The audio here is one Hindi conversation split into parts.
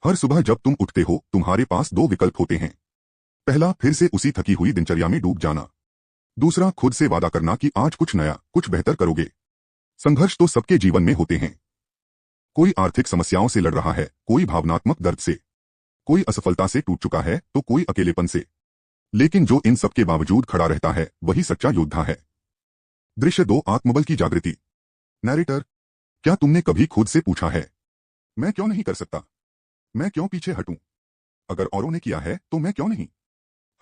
हर सुबह जब तुम उठते हो तुम्हारे पास दो विकल्प होते हैं। पहला, फिर से उसी थकी हुई दिनचर्या में डूब जाना। दूसरा, खुद से वादा करना कि आज कुछ नया, कुछ बेहतर करोगे। संघर्ष तो सबके जीवन में होते हैं। कोई आर्थिक समस्याओं से लड़ रहा है, कोई भावनात्मक दर्द से, कोई असफलता से टूट चुका है तो कोई अकेलेपन से। लेकिन जो इन सब के बावजूद खड़ा रहता है वही सच्चा योद्धा है। दृश्य 2, आत्मबल की जागृति। नैरेटर: क्या तुमने कभी खुद से पूछा है, मैं क्यों नहीं कर सकता? मैं क्यों पीछे हटूं? अगर औरों ने किया है तो मैं क्यों नहीं?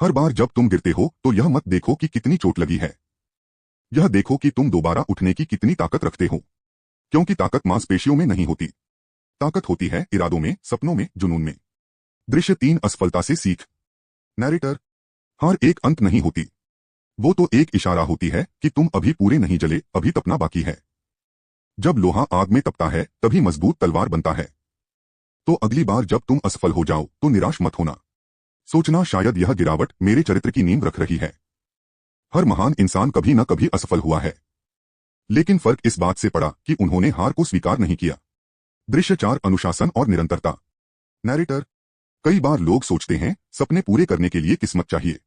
हर बार जब तुम गिरते हो तो यह मत देखो कि कितनी चोट लगी है, यह देखो कि तुम दोबारा उठने की कितनी ताकत रखते हो। क्योंकि ताकत मांसपेशियों में नहीं होती, ताकत होती है इरादों में, सपनों में, जुनून में। दृश्य 3, असफलता से सीख। नैरेटर: हार एक अंत नहीं होती, वो तो एक इशारा होती है कि तुम अभी पूरे नहीं जले, अभी तपना बाकी है। जब लोहा आग में तपता है तभी मजबूत तलवार बनता है। तो अगली बार जब तुम असफल हो जाओ तो निराश मत होना। सोचना, शायद यह गिरावट मेरे चरित्र की नींव रख रही है। हर महान इंसान कभी न कभी असफल हुआ है, लेकिन फर्क इस बात से पड़ा कि उन्होंने हार को स्वीकार नहीं किया। दृश्य 4, अनुशासन और निरंतरता। नैरेटर: कई बार लोग सोचते हैं सपने पूरे करने के लिए किस्मत चाहिए,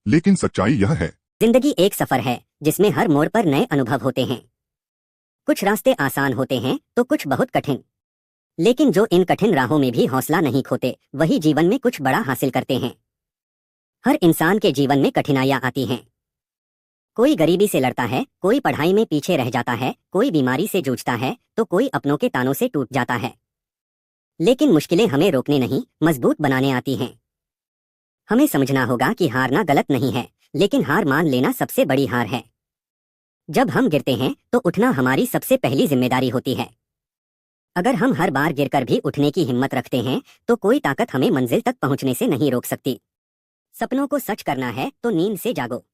लेकिन सच्चाई यह है, जिंदगी एक सफर है जिसमें हर मोड़ पर नए अनुभव होते हैं। कुछ रास्ते आसान होते हैं तो कुछ बहुत कठिन, लेकिन जो इन कठिन राहों में भी हौसला नहीं खोते वही जीवन में कुछ बड़ा हासिल करते हैं। हर इंसान के जीवन में कठिनाइयां आती हैं। कोई गरीबी से लड़ता है, कोई पढ़ाई में पीछे रह जाता है, कोई बीमारी से जूझता है तो कोई अपनों के तानों से टूट जाता है। लेकिन मुश्किलें हमें रोकने नहीं, मजबूत बनाने आती हैं। हमें समझना होगा कि हारना गलत नहीं है, लेकिन हार मान लेना सबसे बड़ी हार है। जब हम गिरते हैं तो उठना हमारी सबसे पहली जिम्मेदारी होती है। अगर हम हर बार गिरकर भी उठने की हिम्मत रखते हैं तो कोई ताकत हमें मंजिल तक पहुंचने से नहीं रोक सकती। सपनों को सच करना है तो नींद से जागो।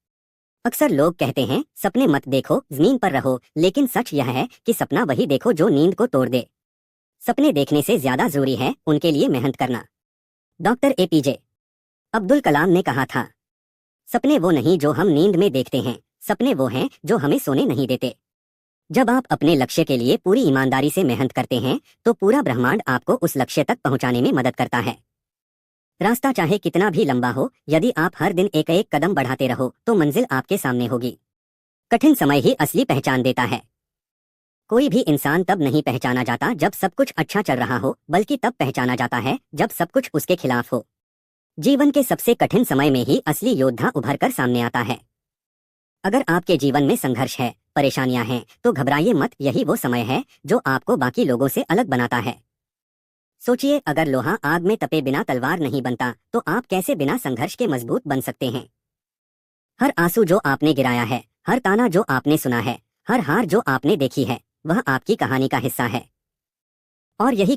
अक्सर लोग कहते हैं सपने मत देखो, जमीन पर रहो, लेकिन सच यह है कि सपना वही देखो जो नींद को तोड़ दे। सपने देखने से ज्यादा जरूरी है उनके लिए मेहनत करना। डॉक्टर APJ अब्दुल कलाम ने कहा था, सपने वो नहीं जो हम नींद में देखते हैं, सपने वो हैं जो हमें सोने नहीं देते। जब आप अपने लक्ष्य के लिए पूरी ईमानदारी से मेहनत करते हैं तो पूरा ब्रह्मांड आपको उस लक्ष्य तक पहुंचाने में मदद करता है। रास्ता चाहे कितना भी लंबा हो, यदि आप हर दिन एक एक कदम बढ़ाते रहो तो मंजिल आपके सामने होगी। कठिन समय ही असली पहचान देता है। कोई भी इंसान तब नहीं पहचाना जाता जब सब कुछ अच्छा चल रहा हो, बल्कि तब पहचाना जाता है जब सब कुछ उसके खिलाफ हो। जीवन के सबसे कठिन समय में ही असली योद्धा उभर कर सामने आता है। अगर आपके जीवन में संघर्ष है, परेशानियां हैं, तो घबराइए मत, यही वो समय है जो आपको बाकी लोगों से अलग बनाता है। सोचिए, अगर लोहा आग में तपे बिना तलवार नहीं बनता तो आप कैसे बिना संघर्ष के मजबूत बन सकते हैं। हर आंसू जो आपने गिराया है, हर ताना जो आपने सुना है, हर हार जो आपने देखी है, वह आपकी कहानी का हिस्सा है। और यही